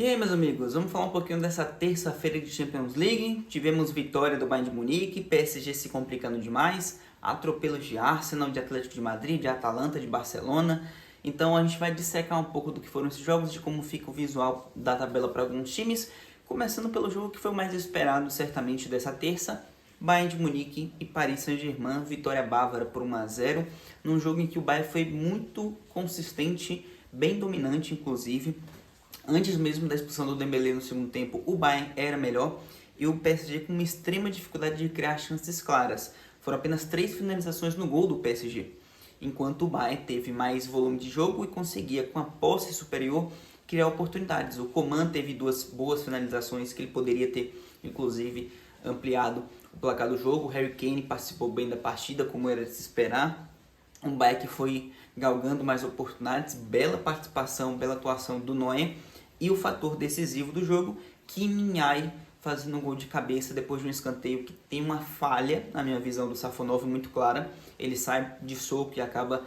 E aí, meus amigos, vamos falar um pouquinho dessa terça-feira de Champions League. Tivemos vitória do Bayern de Munique, PSG se complicando demais, atropelos de Arsenal, de Atlético de Madrid, de Atalanta, de Barcelona. Então a gente vai dissecar um pouco do que foram esses jogos, de como fica o visual da tabela para alguns times, começando pelo jogo que foi o mais esperado, certamente, dessa terça. Bayern de Munique e Paris Saint-Germain, vitória bávara por 1-0, num jogo em que o Bayern foi muito consistente, bem dominante, inclusive. Antes mesmo da expulsão do Dembélé no segundo tempo, o Bayern era melhor e o PSG com uma extrema dificuldade de criar chances claras. Foram apenas 3 finalizações no gol do PSG, enquanto o Bayern teve mais volume de jogo e conseguia, com a posse superior, criar oportunidades. O Coman teve 2 boas finalizações que ele poderia ter, inclusive, ampliado o placar do jogo. O Harry Kane participou bem da partida, como era de se esperar. Um Bayern que foi galgando mais oportunidades, bela participação, bela atuação do Neuer. E o fator decisivo do jogo, Kim Min-jae fazendo um gol de cabeça depois de um escanteio que tem uma falha, na minha visão, do Safonov muito clara. Ele sai de soco e acaba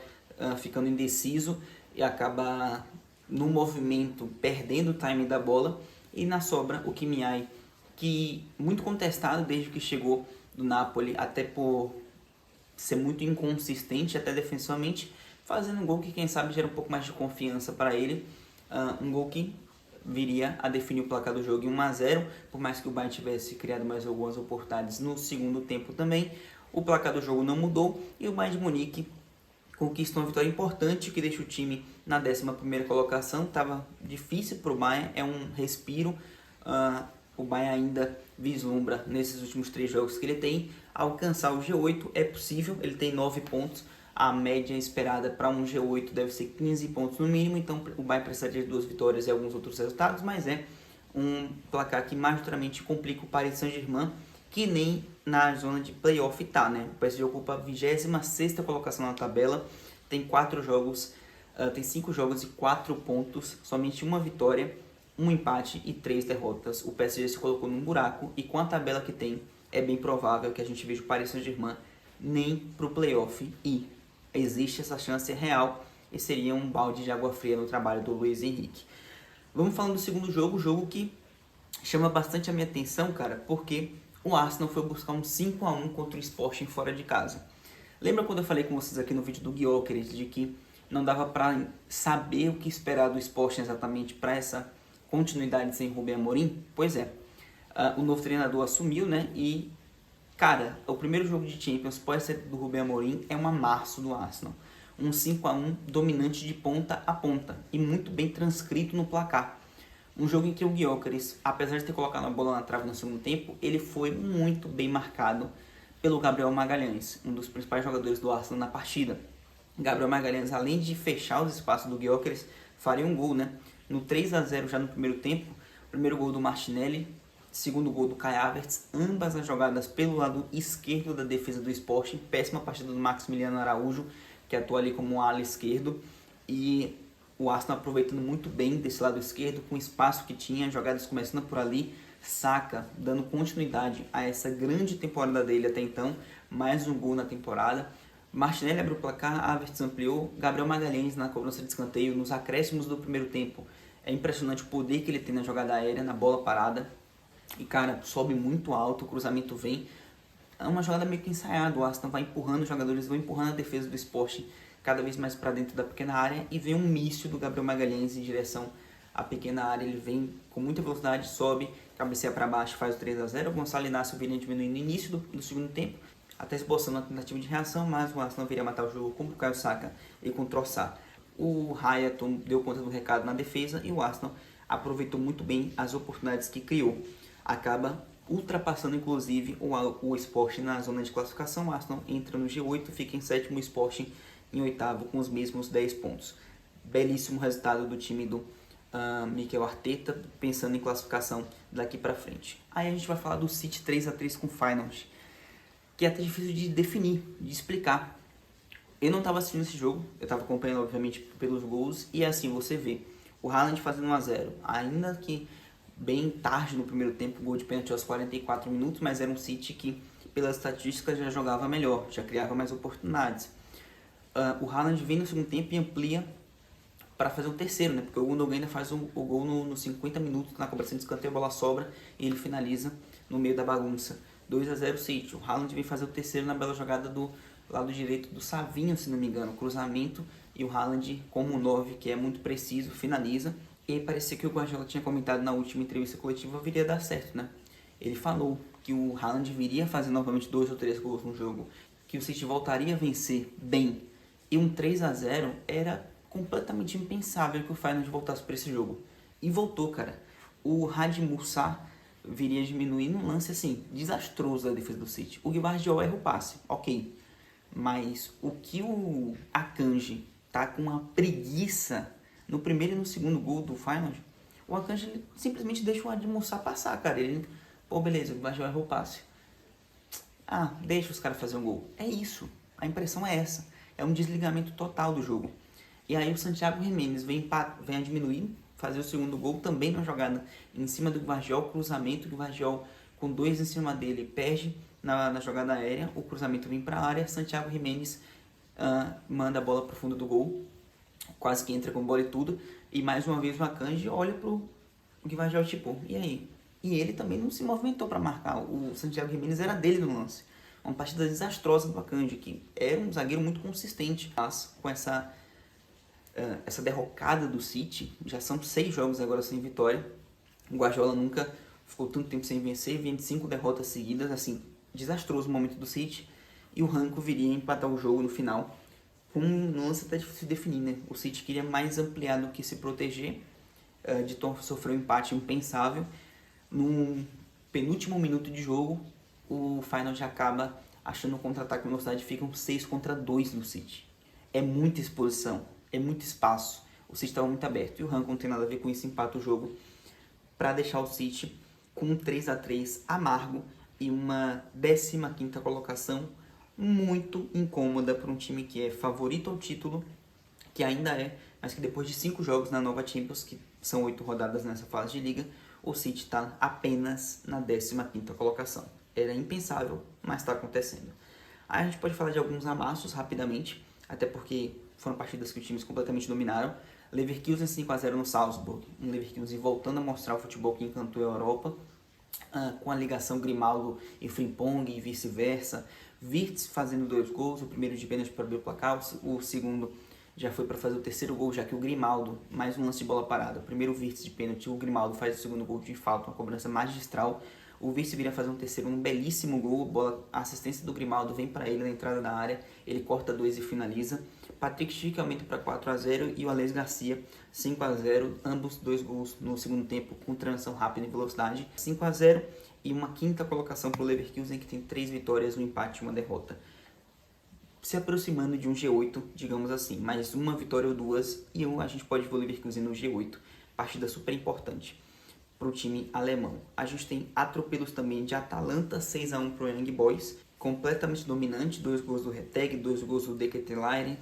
ficando indeciso e acaba, no movimento, perdendo o time da bola. E na sobra, o Kim Min-jae, que muito contestado desde que chegou do Napoli, até por ser muito inconsistente, até defensivamente, fazendo um gol que, quem sabe, gera um pouco mais de confiança para ele. Um gol que viria a definir o placar do jogo em 1-0, por mais que o Bayern tivesse criado mais algumas oportunidades no segundo tempo também. O placar do jogo não mudou e o Bayern de Munique conquista uma vitória importante que deixa o time na 11ª colocação. Estava difícil para o Bayern, é um respiro. O Bayern ainda vislumbra, nesses últimos 3 jogos que ele tem, alcançar o G8. É possível, ele tem 9 pontos. A média esperada para um G8 deve ser 15 pontos no mínimo, então o Bayern precisaria de 2 vitórias e alguns outros resultados, mas é um placar que majoritariamente complica o Paris Saint-Germain, que nem na zona de playoff está, né? O PSG ocupa a 26ª colocação na tabela, tem 5 jogos e 4 pontos, somente uma vitória, um empate e 3 derrotas. O PSG se colocou num buraco e, com a tabela que tem, é bem provável que a gente veja o Paris Saint-Germain nem para o playoff ir. Existe essa chance real e seria um balde de água fria no trabalho do Luiz Henrique. Vamos falando do segundo jogo, jogo que chama bastante a minha atenção, cara, porque o Arsenal foi buscar um 5-1 contra o Sporting fora de casa. Lembra quando eu falei com vocês aqui no vídeo do Gyökeres de que não dava para saber o que esperar do Sporting exatamente para essa continuidade sem Rubem Amorim? Pois é, o novo treinador assumiu, né, e cara, o primeiro jogo de Champions pode ser do Rubem Amorim, é um amarço do Arsenal. Um 5-1 dominante de ponta a ponta e muito bem transcrito no placar. Um jogo em que o Gyökeres, apesar de ter colocado a bola na trave no segundo tempo, ele foi muito bem marcado pelo Gabriel Magalhães, um dos principais jogadores do Arsenal na partida. Gabriel Magalhães, além de fechar os espaços do Gyökeres, faria um gol, né? No 3-0 já no primeiro tempo, primeiro gol do Martinelli, segundo gol do Kai Havertz, ambas as jogadas pelo lado esquerdo da defesa do Sporting. Péssima partida do Maximiliano Araújo, que atua ali como ala esquerdo, e o Arsenal aproveitando muito bem desse lado esquerdo, com o espaço que tinha, jogadas começando por ali. Saka dando continuidade a essa grande temporada dele até então, mais um gol na temporada. Martinelli abriu o placar, Havertz ampliou, Gabriel Magalhães na cobrança de escanteio nos acréscimos do primeiro tempo. É impressionante o poder que ele tem na jogada aérea, na bola parada. E, cara, sobe muito alto, o cruzamento vem. É uma jogada meio que ensaiada. O Arsenal vai empurrando os jogadores, vão empurrando a defesa do Sporting cada vez mais para dentro da pequena área. E vem um míssil do Gabriel Magalhães em direção à pequena área. Ele vem com muita velocidade, sobe, cabeceia para baixo, faz o 3-0. O Gonçalo Inácio viria diminuindo no início do segundo tempo, até esboçando uma tentativa de reação, mas o Arsenal viria matar o jogo com o Bukayo Saka e com o Trossard. O Hayatou deu conta do recado na defesa e o Arsenal aproveitou muito bem as oportunidades que criou. Acaba ultrapassando, inclusive, o Sporting na zona de classificação. O Arsenal entra no G8, fica em 7º, o Sporting em 8º com os mesmos 10 pontos. Belíssimo resultado do time do Mikel Arteta, pensando em classificação daqui para frente. Aí a gente vai falar do City 3-3 com o Feyenoord, que é até difícil de definir, de explicar. Eu não estava assistindo esse jogo, eu estava acompanhando, obviamente, pelos gols, e assim você vê o Haaland fazendo 1-0, ainda que bem tarde no primeiro tempo, gol de pênalti aos 44 minutos, mas era um City que, pelas estatísticas, já jogava melhor, já criava mais oportunidades. O Haaland vem no segundo tempo e amplia para fazer o terceiro, né? Porque o Gundogan ainda faz o gol nos 50 minutos na cobrança de escanteio, a bola sobra e ele finaliza no meio da bagunça. 2-0 City. O Haaland vem fazer o terceiro na bela jogada do lado direito do Savinho, se não me engano, cruzamento, e o Haaland, como 9, que é muito preciso, finaliza. E aí parecia que o Guardiola tinha comentado na última entrevista coletiva viria dar certo, né? Ele falou que o Haaland viria fazer novamente 2 ou 3 gols no jogo, que o City voltaria a vencer bem, e um 3-0 era completamente impensável que o Feyenoord voltasse para esse jogo. E voltou, cara. O Hadi Moussa viria diminuir num lance assim, desastroso da defesa do City. O Guardiola erra o passe, ok. Mas o que o Akanji tá com uma preguiça no primeiro e no segundo gol do Feyenoord, o Akanji simplesmente deixa o Hadi Moussa passar, cara. Ele, pô, beleza, o Guardiola errou o passe. Ah, deixa os caras fazer um gol. É isso. A impressão é essa. É um desligamento total do jogo. E aí o Santiago Giménez vem a diminuir, fazer o segundo gol também numa jogada em cima do Gvardiol, cruzamento do Gvardiol com 2 em cima dele, perde na jogada aérea, o cruzamento vem para a área, Santiago Giménez manda a bola para o fundo do gol, quase que entra com bola e tudo, e mais uma vez o Akanji olha pro Gvardiol tipo, e aí? E ele também não se movimentou para marcar, o Santiago Giménez era dele no lance. Uma partida desastrosa do Akanji, que era um zagueiro muito consistente, mas com essa derrocada do City, já são 6 jogos agora sem vitória. O Guardiola nunca ficou tanto tempo sem vencer, 25 derrotas seguidas, assim, desastroso o momento do City. E o Ranco viria empatar o jogo no final, com um lance até difícil de definir, né? O City queria mais ampliar do que se proteger, de sofrer um empate impensável. No penúltimo minuto de jogo, o Feyenoord acaba achando um contra-ataque na velocidade, ficam 6-2 no City. É muita exposição, é muito espaço. O City estava muito aberto e o Ranco não tem nada a ver com isso, empata o jogo para deixar o City com um 3-3 amargo e uma 15ª colocação muito incômoda para um time que é favorito ao título, que ainda é, mas que depois de 5 jogos na nova Champions, que são 8 rodadas nessa fase de liga, o City está apenas na 15ª colocação. Era impensável, mas está acontecendo. Aí a gente pode falar de alguns amassos rapidamente, até porque foram partidas que os times completamente dominaram. Leverkusen 5-0 no Salzburg, um Leverkusen voltando a mostrar o futebol que encantou a Europa, com a ligação Grimaldo e Frimpong e vice-versa. Wirtz fazendo 2 gols, o primeiro de pênalti para abrir o placar, o segundo já foi para fazer o terceiro gol, já que o Grimaldo, mais um lance de bola parada, o primeiro Wirtz de pênalti, o Grimaldo faz o segundo gol de falta, uma cobrança magistral. O Wirtz vira fazer um terceiro, um belíssimo gol, a assistência do Grimaldo vem para ele na entrada da área, ele corta 2 e finaliza. Patrick Schick aumenta para 4-0 e o Alex Garcia 5-0, ambos 2 gols no segundo tempo com transição rápida e velocidade. 5-0 e uma 5ª colocação para o Leverkusen, que tem 3 vitórias, um empate e uma derrota. Se aproximando de um G8, digamos assim, mais uma vitória ou 2 e a gente pode ver o Leverkusen no G8. Partida super importante para o time alemão. A gente tem atropelos também de Atalanta, 6-1 para o Young Boys, completamente dominante, 2 gols do Reteg, 2 gols do Deketelaere,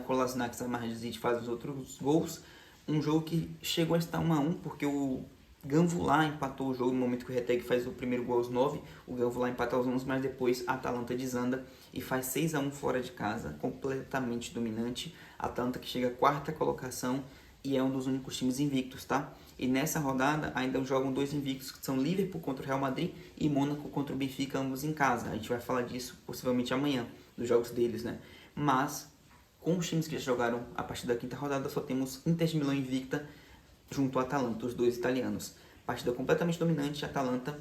Kolasinac e Samardzic fazem os outros gols. Um jogo que chegou a estar 1-1, porque o Ganvula empatou o jogo no momento que o Reteg faz o primeiro gol aos 9, o Ganvula empata aos 11, mas depois a Atalanta desanda e faz 6-1 fora de casa, completamente dominante. A Atalanta que chega à 4ª colocação e é um dos únicos times invictos, tá? E nessa rodada ainda jogam 2 invictos, que são Liverpool contra o Real Madrid e Mônaco contra o Benfica, ambos em casa. A gente vai falar disso possivelmente amanhã, dos jogos deles, né? Mas, com os times que já jogaram a partir da 5ª rodada, só temos Inter de Milão invicta junto ao Atalanta, os 2 italianos. Partida completamente dominante, Atalanta,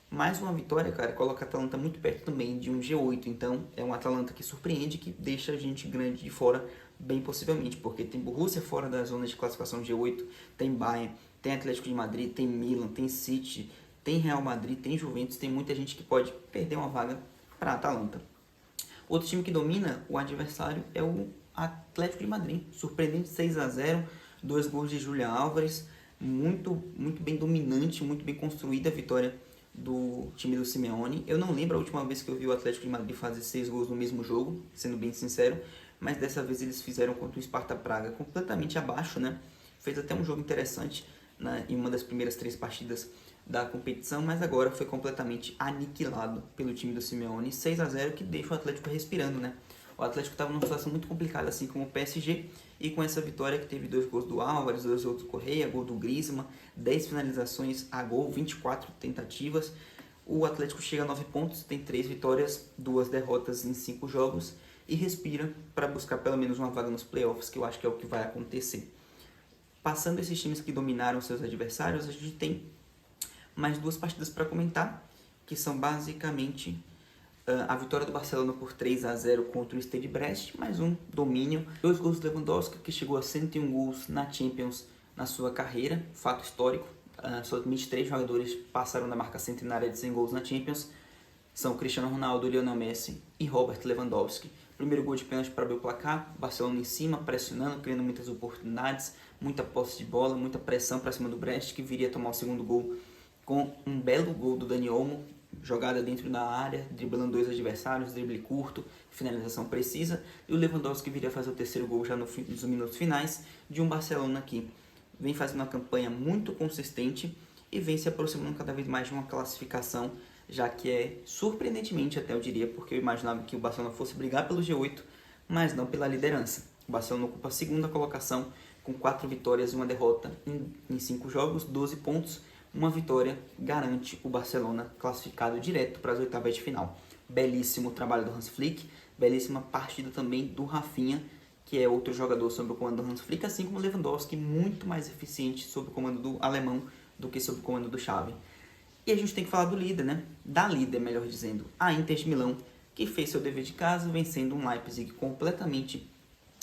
mais uma vitória, cara, coloca a Atalanta muito perto também de um G8. Então, é um Atalanta que surpreende, que deixa a gente grande de fora, bem possivelmente, porque tem Borussia fora da zona de classificação G8, tem Bayern, tem Atlético de Madrid, tem Milan, tem City, tem Real Madrid, tem Juventus, tem muita gente que pode perder uma vaga para a Atalanta. Outro time que domina o adversário é o Atlético de Madrid, surpreendente 6-0, 2 gols de Julián Álvares, muito bem dominante, muito bem construída a vitória do time do Simeone. Eu não lembro a última vez que eu vi o Atlético de Madrid fazer 6 gols no mesmo jogo, sendo bem sincero, mas dessa vez eles fizeram contra o Sparta Praga completamente abaixo, né? Fez até um jogo interessante em uma das primeiras 3 partidas da competição, mas agora foi completamente aniquilado pelo time do Simeone, 6-0, que deixa o Atlético respirando, né? O Atlético estava numa situação muito complicada, assim como o PSG, e com essa vitória que teve 2 gols do Álvares, 2 gols do Correia, gol do Griezmann, 10 finalizações a gol, 24 tentativas, o Atlético chega a 9 pontos, tem 3 vitórias, 2 derrotas em 5 jogos, e respira para buscar pelo menos uma vaga nos playoffs, que eu acho que é o que vai acontecer. Passando esses times que dominaram seus adversários, a gente tem mais 2 partidas para comentar, que são basicamente a vitória do Barcelona por 3-0 contra o Stade Brest, mais um domínio, 2 gols do Lewandowski, que chegou a 101 gols na Champions na sua carreira, fato histórico. Somente 3 jogadores passaram da marca centenária de 100 gols na Champions, são Cristiano Ronaldo, Lionel Messi e Robert Lewandowski. Primeiro gol de pênalti para abrir o placar, Barcelona em cima, pressionando, criando muitas oportunidades, muita posse de bola, muita pressão para cima do Brest, que viria a tomar o segundo gol com um belo gol do Dani Olmo, jogada dentro da área, driblando 2 adversários, drible curto, finalização precisa, e o Lewandowski viria a fazer o terceiro gol já nos minutos finais de um Barcelona que vem fazendo uma campanha muito consistente e vem se aproximando cada vez mais de uma classificação, já que é surpreendentemente, até eu diria, porque eu imaginava que o Barcelona fosse brigar pelo G8, mas não pela liderança. O Barcelona ocupa a segunda colocação com 4 vitórias e uma derrota em 5 jogos, 12 pontos. Uma vitória garante o Barcelona classificado direto para as oitavas de final. Belíssimo trabalho do Hans Flick, belíssima partida também do Rafinha, que é outro jogador sob o comando do Hans Flick, assim como o Lewandowski, muito mais eficiente sob o comando do alemão do que sob o comando do Xavi. E a gente tem que falar do líder, né? Da líder, melhor dizendo, a Inter de Milão, que fez seu dever de casa, vencendo um Leipzig completamente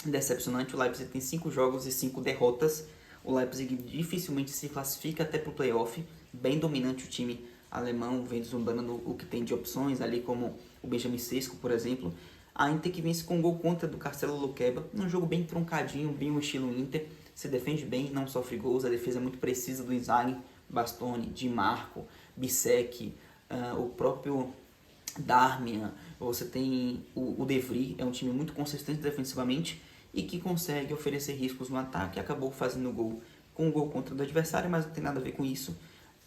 decepcionante. O Leipzig tem 5 jogos e 5 derrotas. O Leipzig dificilmente se classifica até para o playoff. Bem dominante o time alemão, vem deslumbrando o que tem de opções, ali como o Benjamin Sesko, por exemplo. A Inter que vence com um gol contra do Marcelo Lukeba, num jogo bem troncadinho, bem o estilo Inter. Se defende bem, não sofre gols, a defesa é muito precisa do Inzaghi, Bastoni, Di Marco, Bissek, o próprio Darmian. Você tem o De Vrij, é um time muito consistente defensivamente e que consegue oferecer riscos no ataque. Acabou fazendo gol com um gol contra do adversário, mas não tem nada a ver com isso.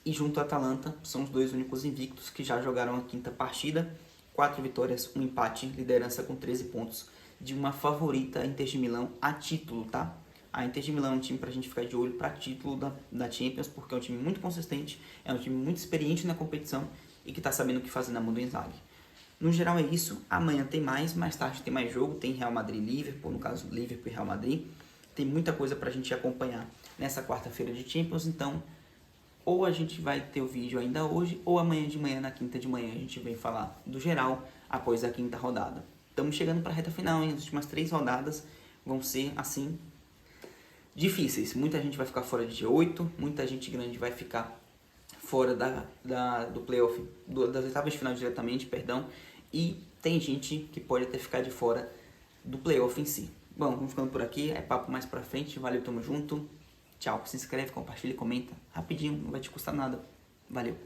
E junto ao Atalanta, são os 2 únicos invictos que já jogaram a 5ª partida. 4 vitórias, 1 empate, liderança com 13 pontos de uma favorita Inter de Milão a título, tá? A Inter de Milão é um time pra gente ficar de olho para título da Champions, porque é um time muito consistente, é um time muito experiente na competição e que tá sabendo o que fazer na mão do Inzaghi. No geral é isso, amanhã tem mais tarde tem mais jogo, tem Real Madrid e Liverpool, no caso Liverpool e Real Madrid. Tem muita coisa pra gente acompanhar nessa quarta-feira de Champions, então ou a gente vai ter o vídeo ainda hoje, ou amanhã de manhã, na quinta de manhã, a gente vem falar do geral após a 5ª rodada. Estamos chegando para a reta final, hein? As últimas 3 rodadas vão ser, assim, difíceis. Muita gente vai ficar fora de G8, muita gente grande vai ficar fora do playoff, das oitavas de final diretamente, perdão, e tem gente que pode até ficar de fora do playoff em si. Bom, vamos ficando por aqui, é papo mais pra frente, valeu, tamo junto, tchau, se inscreve, compartilha e comenta, rapidinho, não vai te custar nada, valeu.